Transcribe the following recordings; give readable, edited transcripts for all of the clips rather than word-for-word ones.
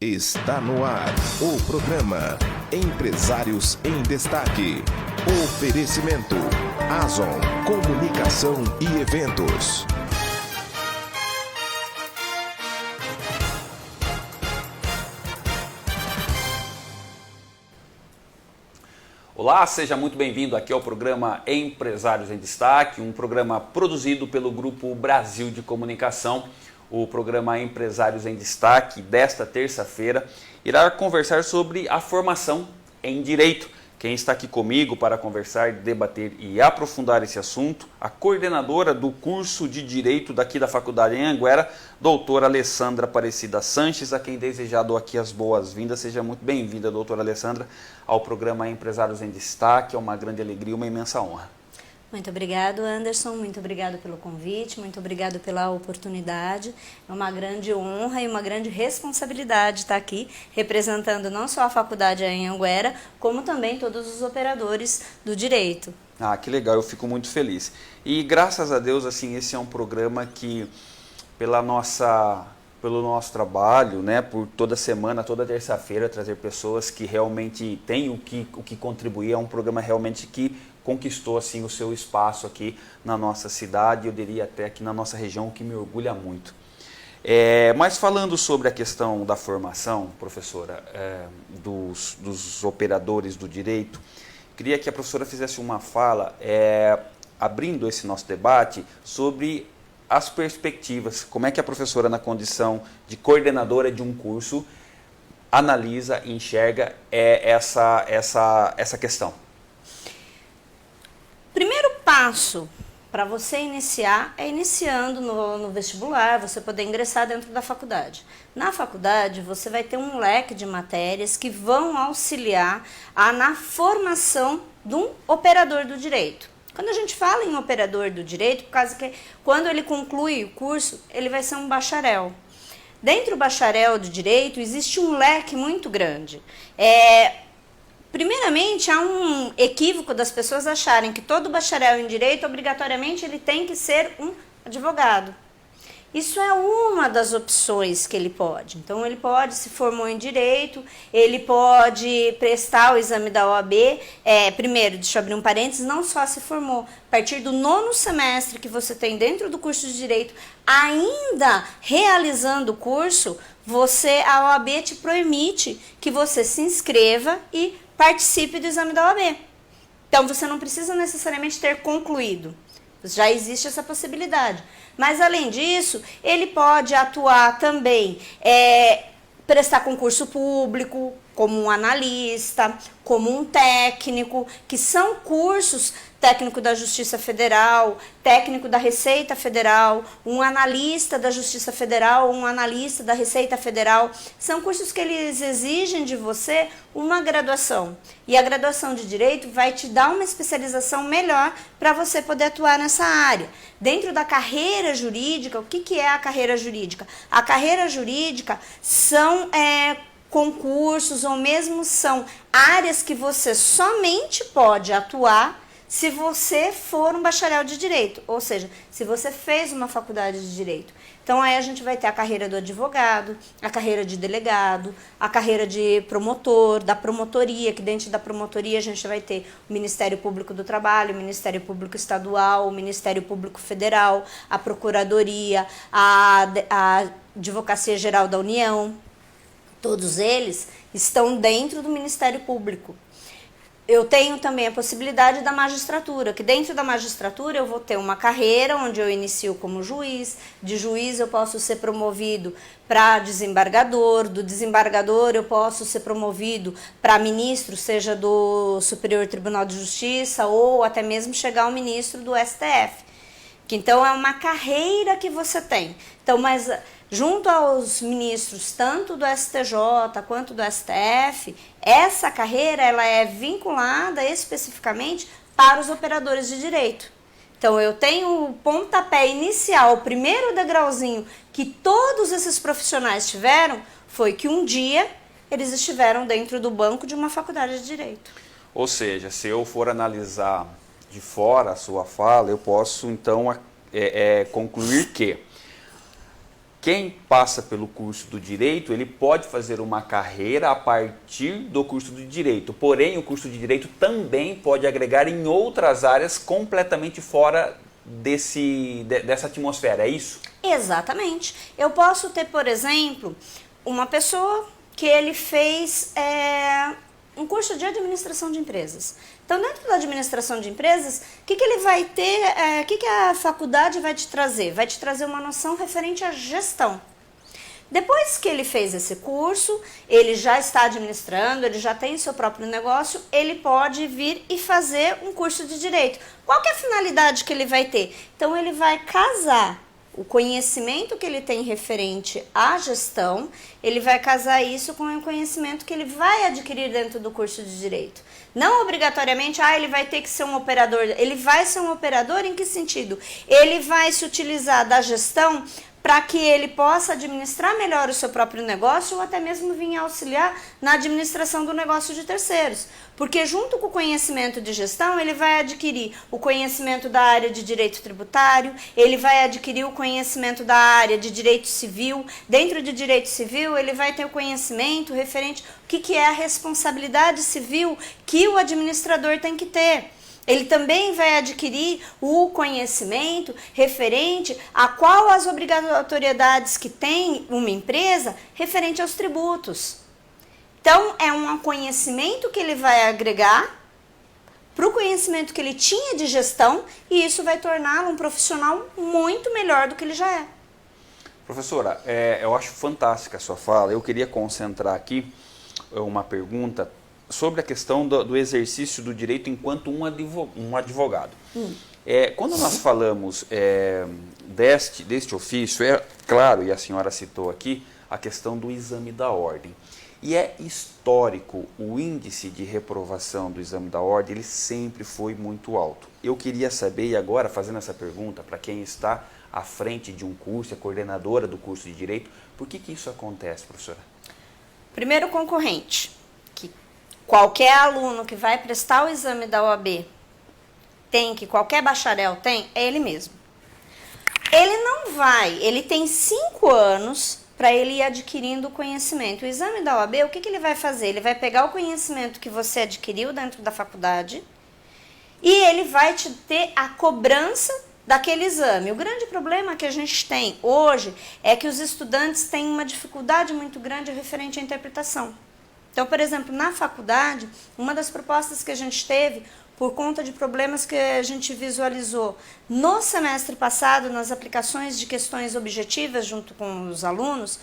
Está no ar o programa Empresários em Destaque. Oferecimento Azon Comunicação e Eventos. Olá, seja muito bem-vindo aqui ao programa Empresários em Destaque, um programa produzido pelo Grupo Brasil de Comunicação. O programa Empresários em Destaque desta terça-feira irá conversar sobre a formação em Direito. Quem está aqui comigo para conversar, debater e aprofundar esse assunto, a coordenadora do curso de Direito daqui da Faculdade em Anhanguera, doutora Alessandra Aparecida Sanches, a quem desejado aqui as boas-vindas. Seja muito bem-vinda, doutora Alessandra, ao programa Empresários em Destaque. É uma grande alegria, uma imensa honra. Muito obrigado, Anderson, muito obrigado pelo convite, muito obrigado pela oportunidade. É uma grande honra e uma grande responsabilidade estar aqui representando não só a faculdade em Anhanguera, como também todos os operadores do direito. Ah, que legal, eu fico muito feliz. E graças a Deus, assim, esse é um programa que, pelo nosso trabalho, né, por toda semana, toda terça-feira, trazer pessoas que realmente têm o que contribuir. É um programa realmente que conquistou assim o seu espaço aqui na nossa cidade, eu diria até aqui na nossa região, o que me orgulha muito. Mas falando sobre a questão da formação, professora, dos operadores do direito, queria que a professora fizesse uma fala, abrindo esse nosso debate, sobre as perspectivas, como é que a professora, na condição de coordenadora de um curso, analisa e enxerga essa questão. Primeiro passo para você iniciar é iniciando no vestibular, você poder ingressar dentro da faculdade. Na faculdade, você vai ter um leque de matérias que vão auxiliar na formação de um operador do direito. Quando a gente fala em operador do direito, por causa que quando ele conclui o curso, ele vai ser um bacharel. Dentro do bacharel do direito, existe um leque muito grande. Primeiramente, há um equívoco das pessoas acharem que todo bacharel em direito, obrigatoriamente, ele tem que ser um advogado. Isso é uma das opções que ele pode. Então, ele pode, se formou em direito, ele pode prestar o exame da OAB. Primeiro, deixa eu abrir um parênteses, não só se formou. A partir do 9º semestre que você tem dentro do curso de direito, ainda realizando o curso, a OAB te permite que você se inscreva e participe do exame da OAB. Então, você não precisa necessariamente ter concluído. Já existe essa possibilidade. Mas, além disso, ele pode atuar também, prestar concurso público, como um analista, como um técnico, que são cursos técnico da Justiça Federal, técnico da Receita Federal, um analista da Justiça Federal, um analista da Receita Federal. São cursos que eles exigem de você uma graduação. E a graduação de Direito vai te dar uma especialização melhor para você poder atuar nessa área. Dentro da carreira jurídica, o que é a carreira jurídica? A carreira jurídica são concursos ou mesmo são áreas que você somente pode atuar se você for um bacharel de direito, ou seja, se você fez uma faculdade de direito. Então aí a gente vai ter a carreira do advogado, a carreira de delegado, a carreira de promotor, da promotoria, que dentro da promotoria a gente vai ter o Ministério Público do Trabalho, o Ministério Público Estadual, o Ministério Público Federal, a Procuradoria, a Advocacia Geral da União. Todos eles estão dentro do Ministério Público. Eu tenho também a possibilidade da magistratura, que dentro da magistratura eu vou ter uma carreira onde eu inicio como juiz, de juiz eu posso ser promovido para desembargador, do desembargador eu posso ser promovido para ministro, seja do Superior Tribunal de Justiça ou até mesmo chegar ao ministro do STF. Que então é uma carreira que você tem. Então, mas junto aos ministros tanto do STJ quanto do STF, essa carreira ela é vinculada especificamente para os operadores de direito. Então, eu tenho o pontapé inicial, o primeiro degrauzinho que todos esses profissionais tiveram, foi que um dia eles estiveram dentro do banco de uma faculdade de direito. Ou seja, se eu for analisar de fora a sua fala, eu posso então concluir que quem passa pelo curso do Direito, ele pode fazer uma carreira a partir do curso do Direito. Porém, o curso de Direito também pode agregar em outras áreas completamente fora dessa atmosfera, é isso? Exatamente. Eu posso ter, por exemplo, uma pessoa que ele fez um curso de administração de empresas. Então, dentro da administração de empresas, o que ele vai ter, o que a faculdade vai te trazer? Vai te trazer uma noção referente à gestão. Depois que ele fez esse curso, ele já está administrando, ele já tem seu próprio negócio, ele pode vir e fazer um curso de direito. Qual que é a finalidade que ele vai ter? Então, ele vai casar o conhecimento que ele tem referente à gestão, ele vai casar isso com o conhecimento que ele vai adquirir dentro do curso de direito. Não obrigatoriamente, ele vai ter que ser um operador. Ele vai ser um operador em que sentido? Ele vai se utilizar da gestão para que ele possa administrar melhor o seu próprio negócio ou até mesmo vir auxiliar na administração do negócio de terceiros. Porque junto com o conhecimento de gestão, ele vai adquirir o conhecimento da área de direito tributário, ele vai adquirir o conhecimento da área de direito civil. Dentro de direito civil, ele vai ter o conhecimento referente ao que é a responsabilidade civil que o administrador tem que ter. Ele também vai adquirir o conhecimento referente a qual as obrigatoriedades que tem uma empresa referente aos tributos. Então, é um conhecimento que ele vai agregar para o conhecimento que ele tinha de gestão e isso vai torná-lo um profissional muito melhor do que ele já é. Professora, eu acho fantástica a sua fala. Eu queria concentrar aqui uma pergunta sobre a questão do exercício do direito enquanto um advogado. Quando nós falamos deste ofício, é claro, e a senhora citou aqui, a questão do exame da ordem. E é histórico, o índice de reprovação do exame da ordem, ele sempre foi muito alto. Eu queria saber, e agora fazendo essa pergunta para quem está à frente de um curso, é coordenadora do curso de Direito, por que isso acontece, professora? Primeiro concorrente, que qualquer aluno que vai prestar o exame da OAB qualquer bacharel tem, é ele mesmo. Ele não vai, ele tem 5 anos para ele ir adquirindo o conhecimento. O exame da OAB, o que ele vai fazer? Ele vai pegar o conhecimento que você adquiriu dentro da faculdade e ele vai te ter a cobrança daquele exame. O grande problema que a gente tem hoje é que os estudantes têm uma dificuldade muito grande referente à interpretação. Então, por exemplo, na faculdade, uma das propostas que a gente teve, por conta de problemas que a gente visualizou no semestre passado, nas aplicações de questões objetivas junto com os alunos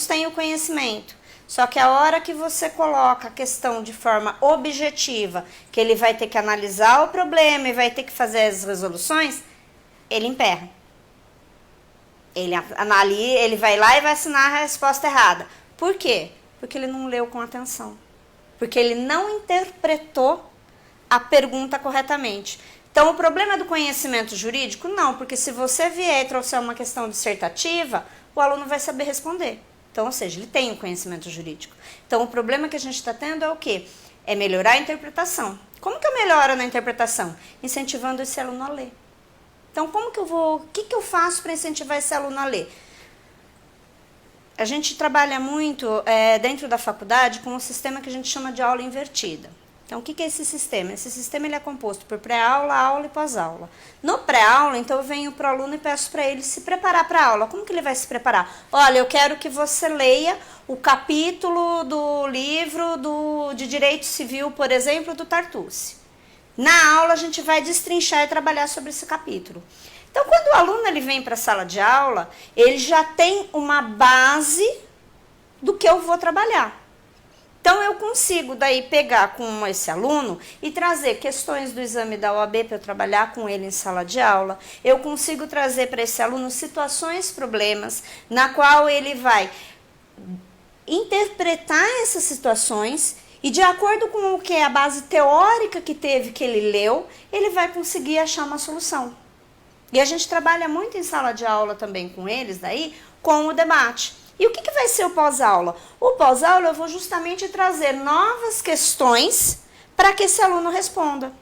têm o conhecimento. Só que a hora que você coloca a questão de forma objetiva, que ele vai ter que analisar o problema e vai ter que fazer as resoluções, ele emperra. Ele vai lá e vai assinar a resposta errada. Por quê? Porque ele não leu com atenção. Porque ele não interpretou a pergunta corretamente. Então, o problema do conhecimento jurídico? Não, porque se você vier e trouxer uma questão dissertativa, o aluno vai saber responder. Então, ou seja, ele tem o conhecimento jurídico. Então, o problema que a gente está tendo é o quê? É melhorar a interpretação. Como que eu melhoro na interpretação? Incentivando esse aluno a ler. Então, o que eu faço para incentivar esse aluno a ler? A gente trabalha muito dentro da faculdade com um sistema que a gente chama de aula invertida. Então, o que é esse sistema? Esse sistema ele é composto por pré-aula, aula e pós-aula. No pré-aula, então, eu venho para o aluno e peço para ele se preparar para a aula. Como que ele vai se preparar? Olha, eu quero que você leia o capítulo do livro de Direito Civil, por exemplo, do Tartucci. Na aula, a gente vai destrinchar e trabalhar sobre esse capítulo. Então, quando o aluno ele vem para a sala de aula, ele já tem uma base do que eu vou trabalhar. Então, eu consigo daí pegar com esse aluno e trazer questões do exame da OAB para eu trabalhar com ele em sala de aula. Eu consigo trazer para esse aluno situações, problemas, na qual ele vai interpretar essas situações e, de acordo com o que é a base teórica que teve, que ele leu, ele vai conseguir achar uma solução. E a gente trabalha muito em sala de aula também com eles daí, com o debate. E o que vai ser o pós-aula? O pós-aula eu vou justamente trazer novas questões para que esse aluno responda.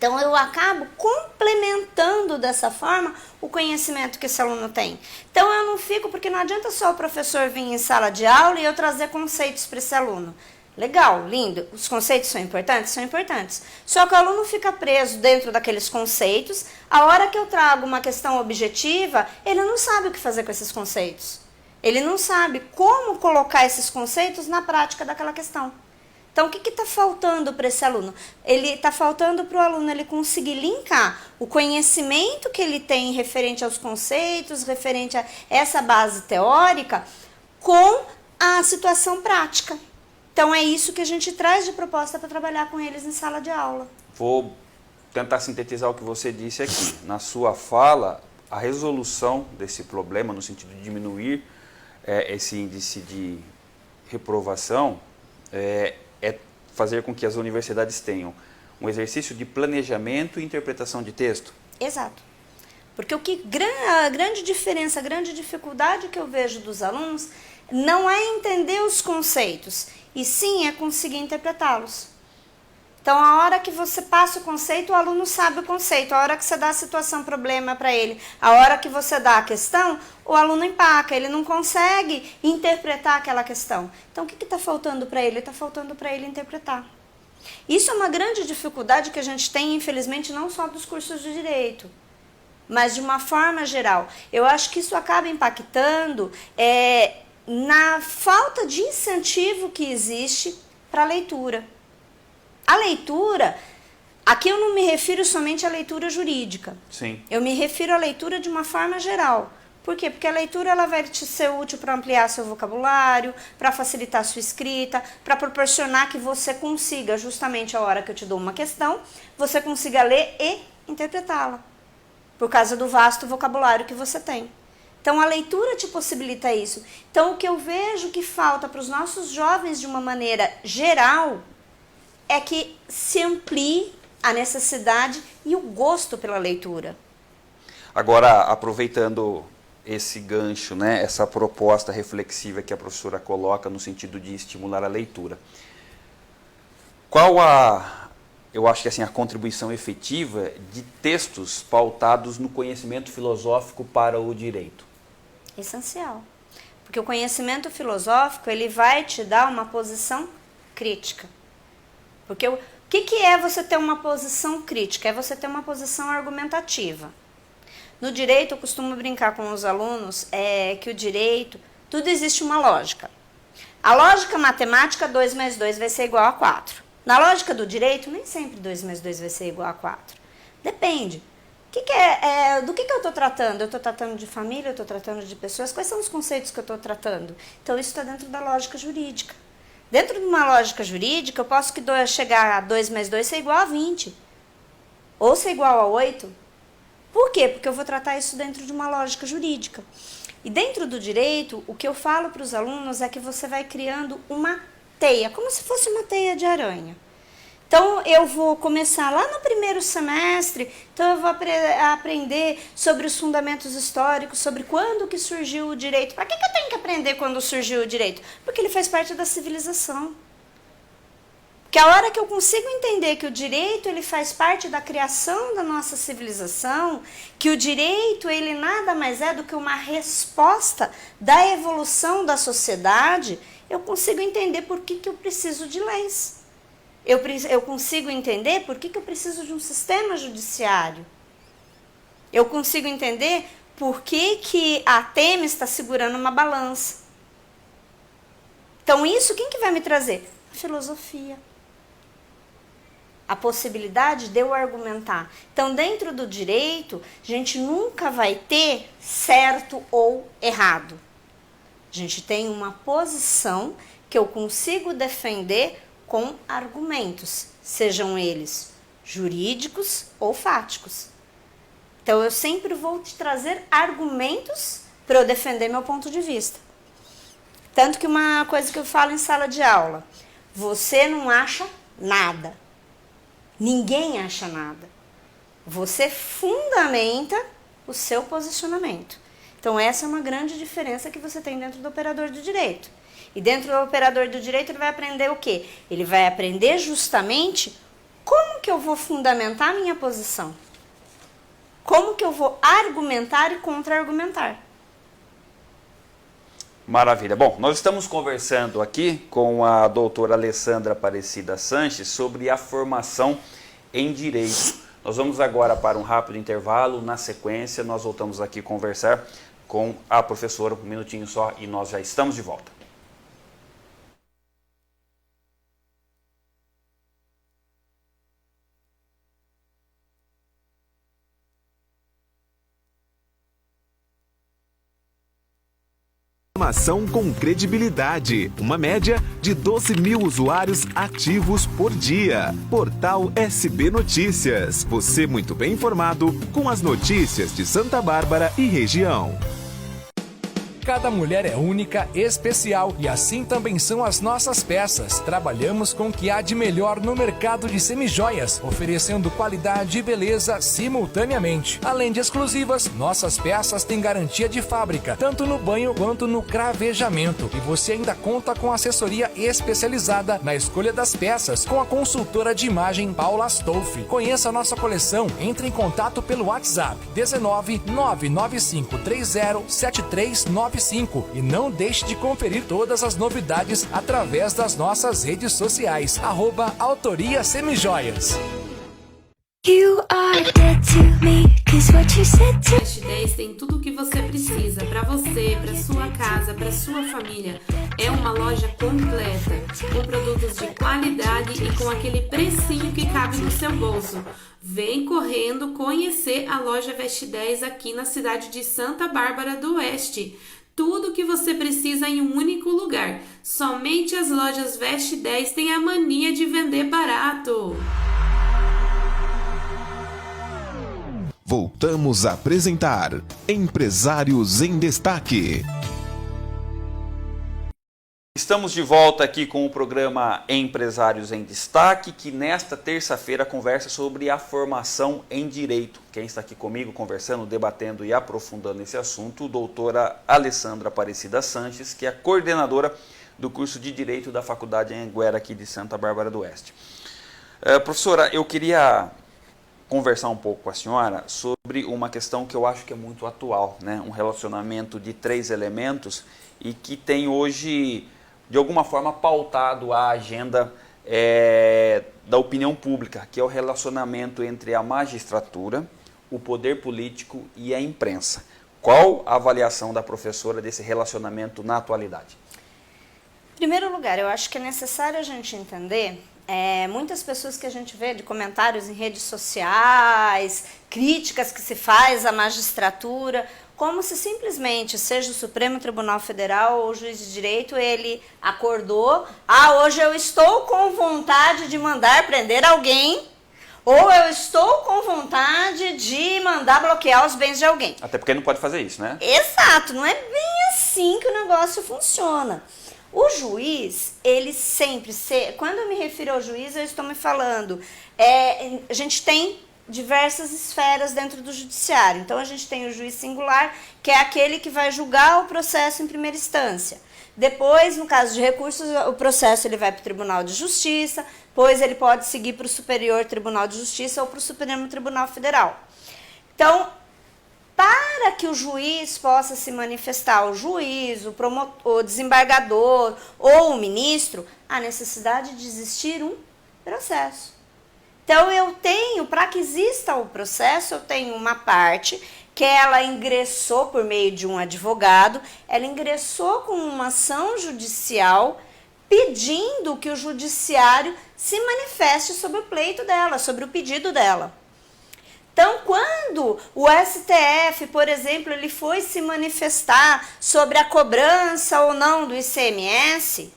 Então, eu acabo complementando dessa forma o conhecimento que esse aluno tem. Então, eu não fico, porque não adianta só o professor vir em sala de aula e eu trazer conceitos para esse aluno. Legal, lindo, os conceitos são importantes? São importantes. Só que o aluno fica preso dentro daqueles conceitos, a hora que eu trago uma questão objetiva, ele não sabe o que fazer com esses conceitos. Ele não sabe como colocar esses conceitos na prática daquela questão. Então, o que está faltando para esse aluno? Ele está faltando para o aluno ele conseguir linkar o conhecimento que ele tem referente aos conceitos, referente a essa base teórica, com a situação prática. Então, é isso que a gente traz de proposta para trabalhar com eles em sala de aula. Vou tentar sintetizar o que você disse aqui. Na sua fala, a resolução desse problema, no sentido de diminuir esse índice de reprovação, é fazer com que as universidades tenham um exercício de planejamento e interpretação de texto. Exato. Porque a grande diferença, a grande dificuldade que eu vejo dos alunos não é entender os conceitos, e sim é conseguir interpretá-los. Então, a hora que você passa o conceito, o aluno sabe o conceito. A hora que você dá a situação, problema para ele, a hora que você dá a questão, o aluno empaca, ele não consegue interpretar aquela questão. Então, o que está faltando para ele? Está faltando para ele interpretar. Isso é uma grande dificuldade que a gente tem, infelizmente, não só dos cursos de direito, mas de uma forma geral. Eu acho que isso acaba impactando na falta de incentivo que existe para a leitura. A leitura, aqui eu não me refiro somente à leitura jurídica. Sim. Eu me refiro à leitura de uma forma geral. Por quê? Porque a leitura ela vai te ser útil para ampliar seu vocabulário, para facilitar a sua escrita, para proporcionar que você consiga, justamente a hora que eu te dou uma questão, você consiga ler e interpretá-la, por causa do vasto vocabulário que você tem. Então, a leitura te possibilita isso. Então, o que eu vejo que falta para os nossos jovens de uma maneira geral é que se amplie a necessidade e o gosto pela leitura. Agora, aproveitando esse gancho, né, essa proposta reflexiva que a professora coloca no sentido de estimular a leitura, qual eu acho que assim, a contribuição efetiva de textos pautados no conhecimento filosófico para o direito? Essencial. Porque o conhecimento filosófico ele vai te dar uma posição crítica. Porque o que é você ter uma posição crítica? É você ter uma posição argumentativa. No direito, eu costumo brincar com os alunos que o direito, tudo existe uma lógica. A lógica matemática, 2 mais 2 vai ser igual a 4. Na lógica do direito, nem sempre 2 mais 2 vai ser igual a 4. Depende. Do que eu estou tratando? Eu estou tratando de família, eu estou tratando de pessoas? Quais são os conceitos que eu estou tratando? Então, isso está dentro da lógica jurídica. Dentro de uma lógica jurídica, eu posso chegar a 2 mais 2 ser igual a 20. Ou ser igual a 8. Por quê? Porque eu vou tratar isso dentro de uma lógica jurídica. E dentro do direito, o que eu falo para os alunos é que você vai criando uma teia, como se fosse uma teia de aranha. Então, eu vou começar lá no primeiro semestre, então eu vou aprender sobre os fundamentos históricos, sobre quando que surgiu o direito. Para que eu tenho que aprender quando surgiu o direito? Porque ele faz parte da civilização. Porque a hora que eu consigo entender que o direito ele faz parte da criação da nossa civilização, que o direito ele nada mais é do que uma resposta da evolução da sociedade, eu consigo entender por que eu preciso de leis. Eu consigo entender por que eu preciso de um sistema judiciário. Eu consigo entender por que a Temis está segurando uma balança. Então, isso quem que vai me trazer? A filosofia. A possibilidade de eu argumentar. Então, dentro do direito, a gente nunca vai ter certo ou errado. A gente tem uma posição que eu consigo defender com argumentos, sejam eles jurídicos ou fáticos. Então, eu sempre vou te trazer argumentos para eu defender meu ponto de vista. Tanto que uma coisa que eu falo em sala de aula, você não acha nada. Ninguém acha nada. Você fundamenta o seu posicionamento. Então, essa é uma grande diferença que você tem dentro do operador do direito. E dentro do operador do direito, ele vai aprender o quê? Ele vai aprender justamente como que eu vou fundamentar a minha posição? Como que eu vou argumentar e contra-argumentar? Maravilha. Bom, nós estamos conversando aqui com a doutora Alessandra Aparecida Sanches sobre a formação em Direito. Nós vamos agora para um rápido intervalo. Na sequência, nós voltamos aqui conversar com a professora, um minutinho só, e nós já estamos de volta. Informação com credibilidade. Uma média de 12 mil usuários ativos por dia. Portal SB Notícias. Você muito bem informado com as notícias de Santa Bárbara e região. Cada mulher é única, especial e assim também são as nossas peças. Trabalhamos com o que há de melhor no mercado de semijoias, oferecendo qualidade e beleza simultaneamente. Além de exclusivas, nossas peças têm garantia de fábrica, tanto no banho quanto no cravejamento. E você ainda conta com assessoria especializada na escolha das peças com a consultora de imagem Paula Astolfi. Conheça a nossa coleção, entre em contato pelo WhatsApp 19 995 30 7395 e não deixe de conferir todas as novidades através das nossas redes sociais, @Autoria Semijoias. Veste 10 tem tudo o que você precisa para você, para sua casa, para sua família. É uma loja completa, com produtos de qualidade e com aquele precinho que cabe no seu bolso. Vem correndo conhecer a loja Veste 10 aqui na cidade de Santa Bárbara do Oeste. Tudo o que você precisa em um único lugar. Somente as lojas Veste 10 têm a mania de vender barato. Voltamos a apresentar Empresários em Destaque. Estamos de volta aqui com o programa Empresários em Destaque, que nesta terça-feira conversa sobre a formação em Direito. Quem está aqui comigo conversando, debatendo e aprofundando esse assunto, doutora Alessandra Aparecida Sanches, que é a coordenadora do curso de Direito da Faculdade Anhanguera aqui de Santa Bárbara do Oeste. Professora, eu queria conversar um pouco com a senhora sobre uma questão que eu acho que é muito atual, né? Um relacionamento de 3 elementos e que tem hoje, de alguma forma, pautado a agenda da opinião pública, que é o relacionamento entre a magistratura, o poder político e a imprensa. Qual a avaliação da professora desse relacionamento na atualidade? Em primeiro lugar, eu acho que é necessário a gente entender muitas pessoas que a gente vê de comentários em redes sociais, críticas que se faz à magistratura, como se simplesmente, seja o Supremo Tribunal Federal ou o juiz de direito, ele acordou, hoje eu estou com vontade de mandar prender alguém, ou eu estou com vontade de mandar bloquear os bens de alguém. Até porque não pode fazer isso, né? Exato, não é bem assim que o negócio funciona. O juiz, ele sempre, quando eu me refiro ao juiz, eu estou me falando, a gente tem diversas esferas dentro do judiciário. Então, a gente tem o juiz singular, que é aquele que vai julgar o processo em primeira instância. Depois, no caso de recursos, o processo ele vai para o Tribunal de Justiça, depois ele pode seguir para o Superior Tribunal de Justiça ou para o Supremo Tribunal Federal. Então, para que o juiz possa se manifestar, o juiz, o desembargador ou o ministro, há necessidade de existir um processo. Então, eu tenho, para que exista o processo, eu tenho uma parte que ela ingressou por meio de um advogado, ela ingressou com uma ação judicial pedindo que o judiciário se manifeste sobre o pleito dela, sobre o pedido dela. Então, quando o STF, por exemplo, ele foi se manifestar sobre a cobrança ou não do ICMS,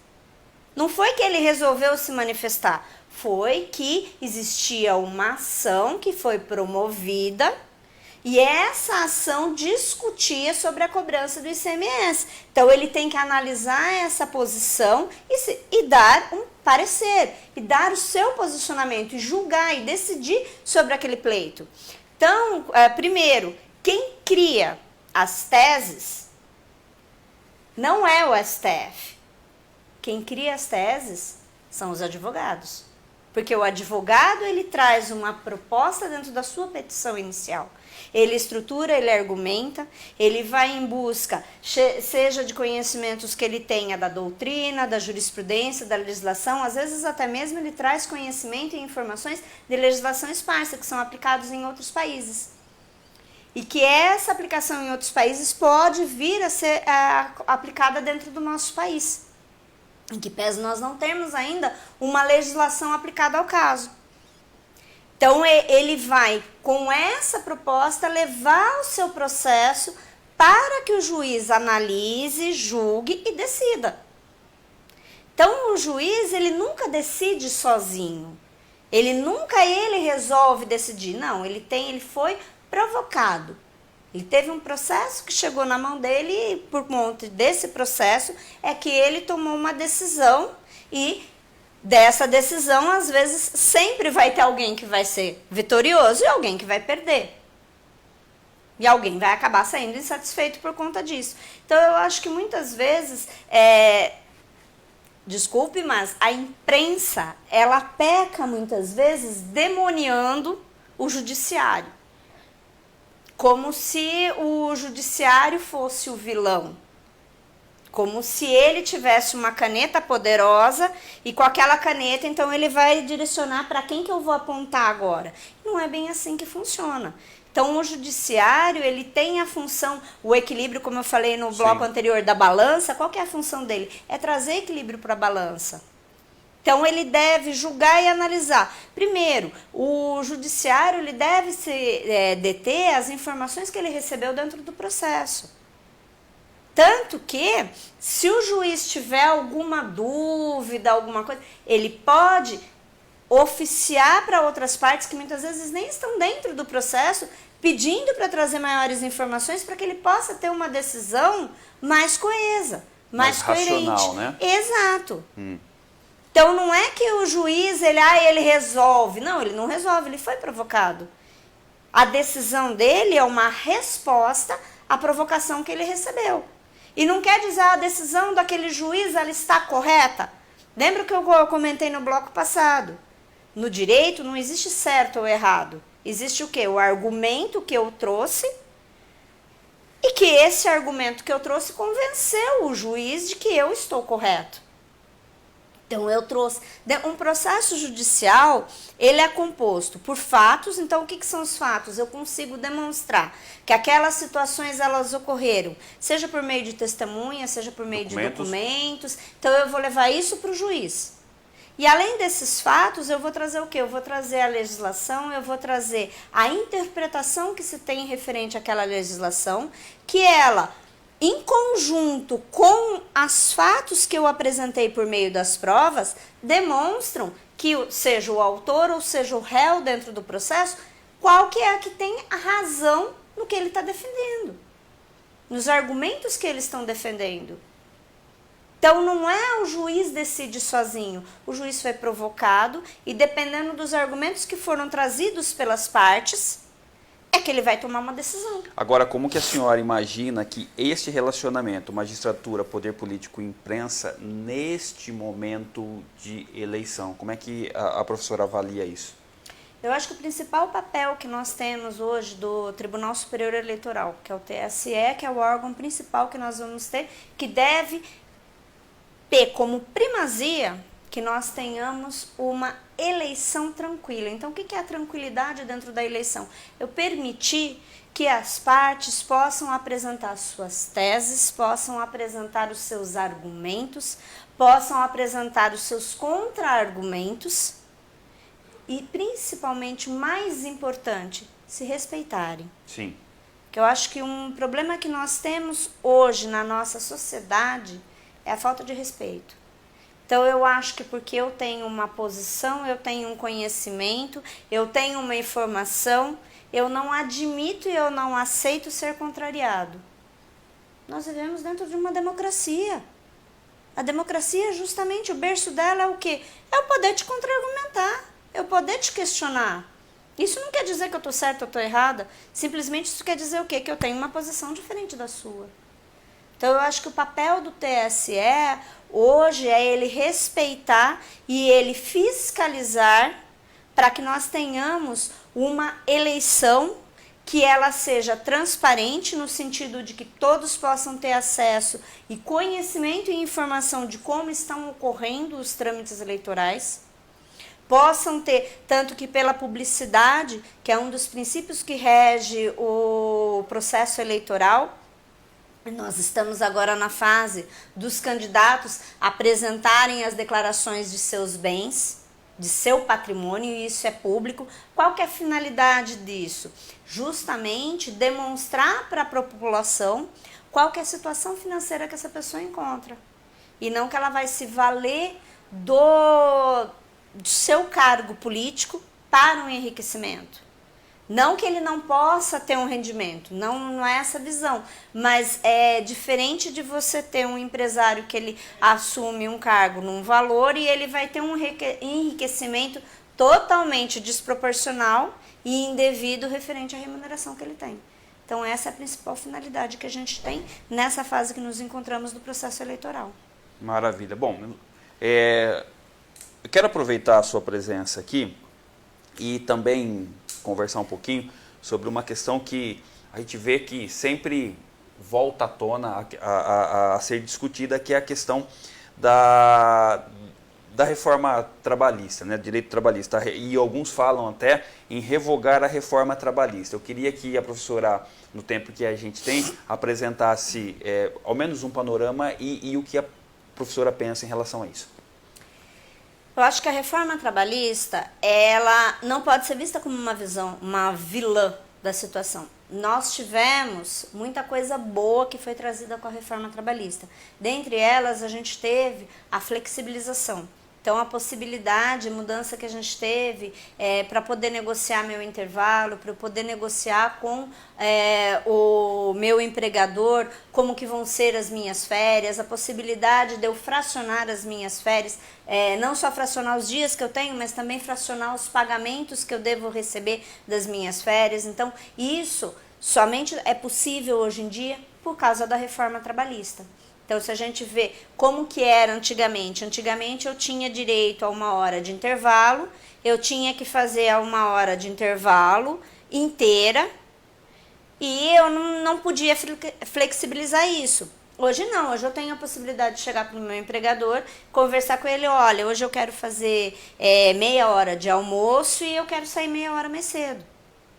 não foi que ele resolveu se manifestar, foi que existia uma ação que foi promovida e essa ação discutia sobre a cobrança do ICMS. Então, ele tem que analisar essa posição e dar um parecer, e dar o seu posicionamento, e julgar, e decidir sobre aquele pleito. Então, primeiro, quem cria as teses não é o STF. Quem cria as teses são os advogados. Porque o advogado, ele traz uma proposta dentro da sua petição inicial. Ele estrutura, ele argumenta, ele vai em busca, seja de conhecimentos que ele tenha da doutrina, da jurisprudência, da legislação, às vezes até mesmo ele traz conhecimento e informações de legislação esparsa, que são aplicados em outros países. E que essa aplicação em outros países pode vir a ser aplicada dentro do nosso país. Em que pese nós não termos ainda uma legislação aplicada ao caso. Então, ele vai, com essa proposta, levar o seu processo para que o juiz analise, julgue e decida. Então, o juiz, ele nunca decide sozinho. Ele resolve decidir. Não, ele foi provocado. Ele teve um processo que chegou na mão dele e, por conta desse processo, é que ele tomou uma decisão e dessa decisão, às vezes, sempre vai ter alguém que vai ser vitorioso e alguém que vai perder. E alguém vai acabar saindo insatisfeito por conta disso. Então, eu acho que muitas vezes, desculpe, mas a imprensa, ela peca muitas vezes demoniando o judiciário. Como se o judiciário fosse o vilão. Como se ele tivesse uma caneta poderosa e com aquela caneta, então, ele vai direcionar para quem que eu vou apontar agora. Não é bem assim que funciona. Então, o judiciário, ele tem a função, o equilíbrio, como eu falei no bloco anterior, da balança. Qual que é a função dele? É trazer equilíbrio para a balança. Então, ele deve julgar e analisar. Primeiro, o judiciário, ele deve deter as informações que ele recebeu dentro do processo. Tanto que, se o juiz tiver alguma dúvida, alguma coisa, ele pode oficiar para outras partes que muitas vezes nem estão dentro do processo, pedindo para trazer maiores informações para que ele possa ter uma decisão mais coesa, mais coerente. Racional, né? Exato. Então, não é que o juiz, ele resolve. Não, ele não resolve, ele foi provocado. A decisão dele é uma resposta à provocação que ele recebeu. E não quer dizer a decisão daquele juiz, ela está correta. Lembra que eu comentei no bloco passado? No direito não existe certo ou errado. Existe o quê? O argumento que eu trouxe e que esse argumento que eu trouxe convenceu o juiz de que eu estou correto. Então, eu trouxe... Um processo judicial, ele é composto por fatos. Então, o que são os fatos? Eu consigo demonstrar que aquelas situações, elas ocorreram, seja por meio de testemunha, seja por meio de documentos. Então, eu vou levar isso para o juiz. E, além desses fatos, eu vou trazer o quê? Eu vou trazer a legislação, eu vou trazer a interpretação que se tem referente àquela legislação, que ela... em conjunto com os fatos que eu apresentei por meio das provas, demonstram que seja o autor ou seja o réu dentro do processo, qual que é que tem a razão no que ele está defendendo, nos argumentos que eles estão defendendo. Então, não é o juiz decide sozinho, o juiz foi provocado e, dependendo dos argumentos que foram trazidos pelas partes, é que ele vai tomar uma decisão. Agora, como que a senhora imagina que este relacionamento, magistratura, poder político e imprensa, neste momento de eleição, como é que a professora avalia isso? Eu acho que o principal papel que nós temos hoje do Tribunal Superior Eleitoral, que é o TSE, que é o órgão principal que nós vamos ter, que deve ter como primazia que nós tenhamos uma eleição tranquila. Então, o que é a tranquilidade dentro da eleição? Eu permitir que as partes possam apresentar suas teses, possam apresentar os seus argumentos, possam apresentar os seus contra-argumentos e, principalmente, o mais importante, se respeitarem. Sim. Que eu acho que um problema que nós temos hoje na nossa sociedade é a falta de respeito. Então, eu acho que porque eu tenho uma posição, eu tenho um conhecimento, eu tenho uma informação, eu não admito e eu não aceito ser contrariado. Nós vivemos dentro de uma democracia. A democracia, justamente, o berço dela é o quê? É o poder te contra-argumentar, é o poder te questionar. Isso não quer dizer que eu estou certa ou estou errada, simplesmente isso quer dizer o quê? Que eu tenho uma posição diferente da sua. Então, eu acho que o papel do TSE hoje é ele respeitar e ele fiscalizar para que nós tenhamos uma eleição que ela seja transparente no sentido de que todos possam ter acesso e conhecimento e informação de como estão ocorrendo os trâmites eleitorais, possam ter, tanto que pela publicidade, que é um dos princípios que rege o processo eleitoral, nós estamos agora na fase dos candidatos apresentarem as declarações de seus bens, de seu patrimônio, e isso é público. Qual que é a finalidade disso? Justamente demonstrar para a população qual que é a situação financeira que essa pessoa encontra. E não que ela vai se valer do seu cargo político para um enriquecimento. Não que ele não possa ter um rendimento, não é essa visão, mas é diferente de você ter um empresário que ele assume um cargo num valor e ele vai ter um enriquecimento totalmente desproporcional e indevido referente à remuneração que ele tem. Então essa é a principal finalidade que a gente tem nessa fase que nos encontramos do processo eleitoral. Maravilha. Bom, eu quero aproveitar a sua presença aqui e também conversar um pouquinho sobre uma questão que a gente vê que sempre volta à tona a ser discutida, que é a questão da reforma trabalhista, né, direito trabalhista, e alguns falam até em revogar a reforma trabalhista. Eu queria que a professora, no tempo que a gente tem, apresentasse ao menos um panorama e o que a professora pensa em relação a isso. Eu acho que a reforma trabalhista, ela não pode ser vista como uma vilã da situação. Nós tivemos muita coisa boa que foi trazida com a reforma trabalhista. Dentre elas, a gente teve a flexibilização. Então, a possibilidade, a mudança que a gente teve para poder negociar meu intervalo, para eu poder negociar com o meu empregador como que vão ser as minhas férias, a possibilidade de eu fracionar as minhas férias, não só fracionar os dias que eu tenho, mas também fracionar os pagamentos que eu devo receber das minhas férias. Então, isso somente é possível hoje em dia por causa da reforma trabalhista. Então, se a gente vê como que era antigamente eu tinha direito a 1 hora de intervalo, eu tinha que fazer a 1 hora de intervalo inteira e eu não podia flexibilizar isso. Hoje não, hoje eu tenho a possibilidade de chegar para o meu empregador, conversar com ele, olha, hoje eu quero fazer meia hora de almoço e eu quero sair meia hora mais cedo.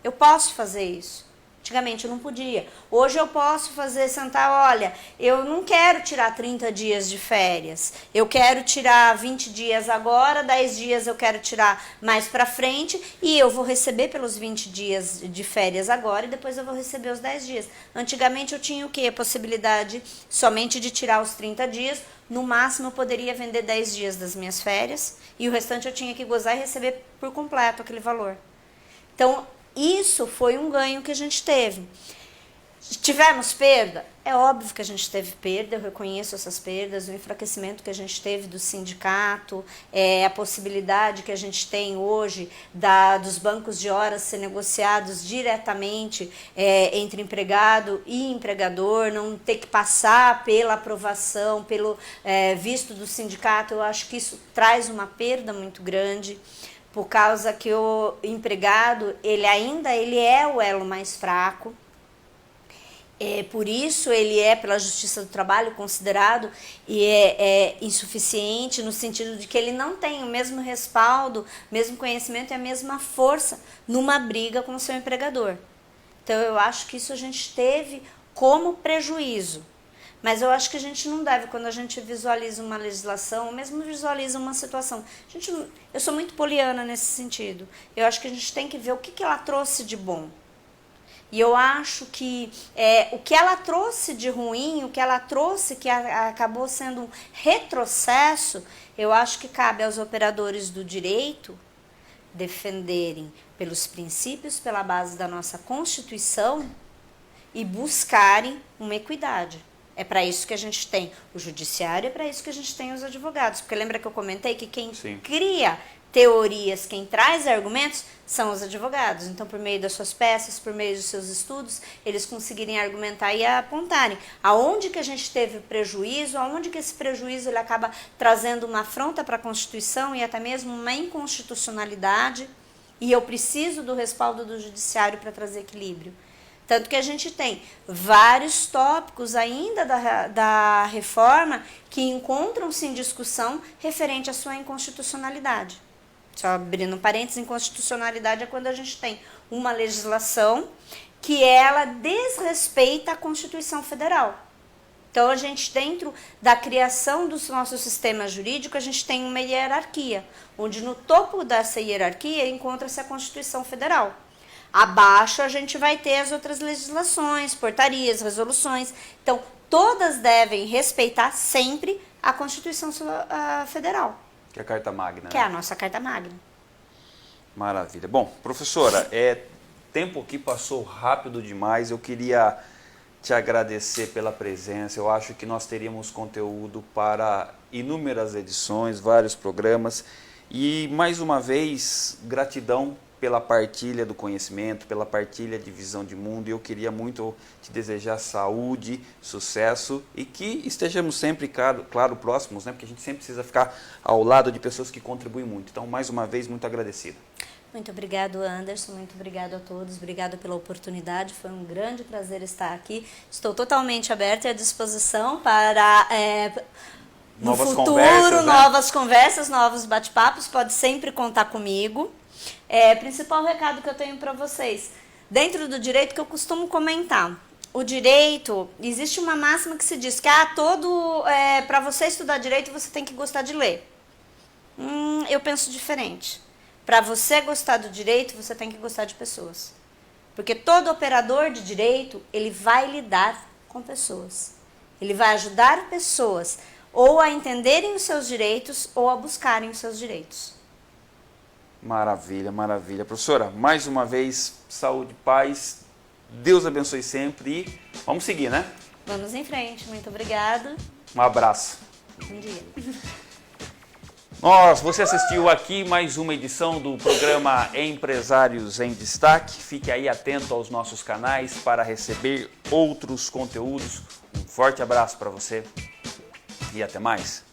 Eu posso fazer isso. Antigamente eu não podia. Hoje eu posso sentar, olha, eu não quero tirar 30 dias de férias. Eu quero tirar 20 dias agora, 10 dias eu quero tirar mais para frente e eu vou receber pelos 20 dias de férias agora e depois eu vou receber os 10 dias. Antigamente eu tinha o quê? A possibilidade somente de tirar os 30 dias. No máximo eu poderia vender 10 dias das minhas férias e o restante eu tinha que gozar e receber por completo aquele valor. Então, isso foi um ganho que a gente teve. Tivemos perda? É óbvio que a gente teve perda, eu reconheço essas perdas, o enfraquecimento que a gente teve do sindicato, a possibilidade que a gente tem hoje dos bancos de horas ser negociados diretamente entre empregado e empregador, não ter que passar pela aprovação, pelo visto do sindicato. Eu acho que isso traz uma perda muito grande, por causa que o empregado, ele é o elo mais fraco. Por isso ele pela Justiça do Trabalho, considerado insuficiente, no sentido de que ele não tem o mesmo respaldo, mesmo conhecimento e a mesma força numa briga com o seu empregador. Então, eu acho que isso a gente teve como prejuízo. Mas eu acho que a gente não deve, quando a gente visualiza uma legislação, ou mesmo visualiza uma situação. Eu sou muito poliana nesse sentido. Eu acho que a gente tem que ver o que ela trouxe de bom. E eu acho que o que ela trouxe de ruim, o que ela trouxe que acabou sendo um retrocesso, eu acho que cabe aos operadores do direito defenderem pelos princípios, pela base da nossa Constituição e buscarem uma equidade. É para isso que a gente tem o judiciário, é para isso que a gente tem os advogados. Porque lembra que eu comentei que quem cria teorias, quem traz argumentos, são os advogados. Então, por meio das suas peças, por meio dos seus estudos, eles conseguirem argumentar e apontarem aonde que a gente teve prejuízo, aonde que esse prejuízo ele acaba trazendo uma afronta para a Constituição e até mesmo uma inconstitucionalidade, e eu preciso do respaldo do judiciário para trazer equilíbrio. Tanto que a gente tem vários tópicos ainda da reforma que encontram-se em discussão referente à sua inconstitucionalidade. Só abrindo parênteses, inconstitucionalidade é quando a gente tem uma legislação que ela desrespeita a Constituição Federal. Então, a gente, dentro da criação do nosso sistema jurídico, a gente tem uma hierarquia, onde no topo dessa hierarquia encontra-se a Constituição Federal. Abaixo a gente vai ter as outras legislações, portarias, resoluções. Então, todas devem respeitar sempre a Constituição Federal. Que é a Carta Magna. Que é a nossa Carta Magna. Maravilha. Bom, professora, tempo aqui passou rápido demais. Eu queria te agradecer pela presença. Eu acho que nós teríamos conteúdo para inúmeras edições, vários programas. E, mais uma vez, gratidão pela partilha do conhecimento, pela partilha de visão de mundo. E eu queria muito te desejar saúde, sucesso e que estejamos sempre, claro, próximos, né? Porque a gente sempre precisa ficar ao lado de pessoas que contribuem muito. Então, mais uma vez, muito agradecido. Muito obrigado, Anderson. Muito obrigado a todos. Obrigado pela oportunidade. Foi um grande prazer estar aqui. Estou totalmente aberta e à disposição para... no novas futuro, conversas, né? Novas conversas, novos bate-papos. Pode sempre contar comigo. Principal recado que eu tenho para vocês, dentro do direito que eu costumo comentar, o direito, existe uma máxima que se diz que para você estudar direito você tem que gostar de ler. Eu penso diferente. Para você gostar do direito, você tem que gostar de pessoas. Porque todo operador de direito, ele vai lidar com pessoas. Ele vai ajudar pessoas ou a entenderem os seus direitos ou a buscarem os seus direitos. Maravilha, maravilha. Professora, mais uma vez, saúde, paz, Deus abençoe sempre e vamos seguir, né? Vamos em frente. Muito obrigada. Um abraço. Bom dia. Você assistiu aqui mais uma edição do programa Empresários em Destaque. Fique aí atento aos nossos canais para receber outros conteúdos. Um forte abraço para você e até mais.